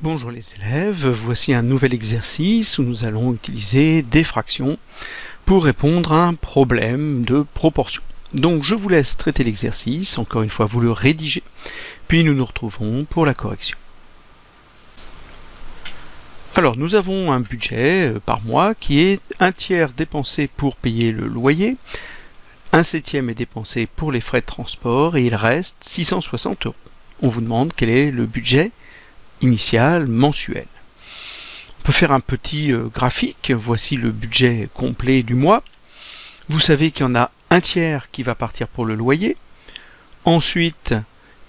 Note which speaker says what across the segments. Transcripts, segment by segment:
Speaker 1: Bonjour les élèves, voici un nouvel exercice où nous allons utiliser des fractions pour répondre à un problème de proportion. Donc je vous laisse traiter l'exercice, encore une fois vous le rédigez, puis nous nous retrouverons pour la correction. Alors nous avons un budget par mois qui est 1/3 dépensé pour payer le loyer, 1/7 est dépensé pour les frais de transport et il reste 660 €. On vous demande quel est le budget initial mensuel. On peut faire un petit graphique. Voici le budget complet du mois. Vous savez qu'il y en a 1/3 qui va partir pour le loyer. Ensuite,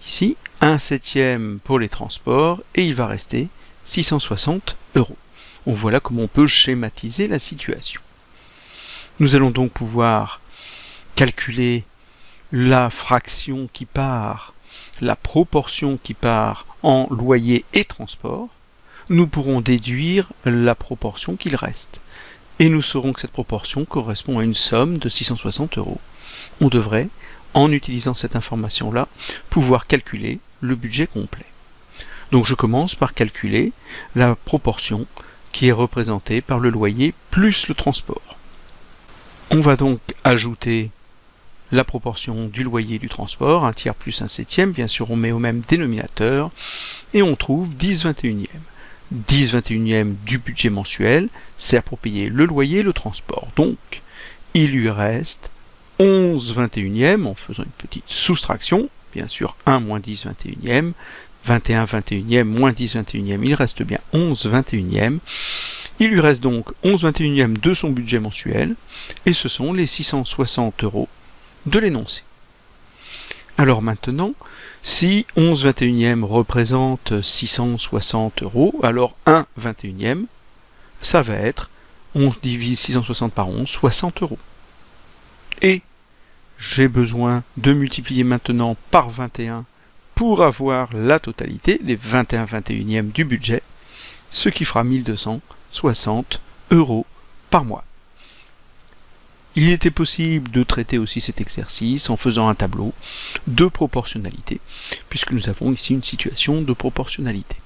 Speaker 1: ici, 1/7 pour les transports et il va rester 660 €. Donc voilà comment on peut schématiser la situation. Nous allons donc pouvoir calculer la fraction qui part, la proportion qui part en loyer et transport. Nous pourrons déduire la proportion qu'il reste. Et nous saurons que cette proportion correspond à une somme de 660 €. On devrait, en utilisant cette information-là, pouvoir calculer le budget complet. Donc je commence par calculer la proportion qui est représentée par le loyer plus le transport. On va donc ajouter la proportion du loyer et du transport, 1/3 plus 1/7, bien sûr on met au même dénominateur, et on trouve 10/21. 10/21 du budget mensuel sert pour payer le loyer et le transport. Donc il lui reste 11/21 en faisant une petite soustraction, bien sûr 1 moins 10/21, 21/21 moins 10/21, il reste bien 11/21. Il lui reste donc 11/21 de son budget mensuel, et ce sont les 660 € de l'énoncé. Alors maintenant, si 11/21 représente 660 €, alors 1/21, ça va être, on divise 660 par 11, 60 €. Et j'ai besoin de multiplier maintenant par 21 pour avoir la totalité des 21/21 du budget, ce qui fera 1260 € par mois. Il était possible de traiter aussi cet exercice en faisant un tableau de proportionnalité, puisque nous avons ici une situation de proportionnalité.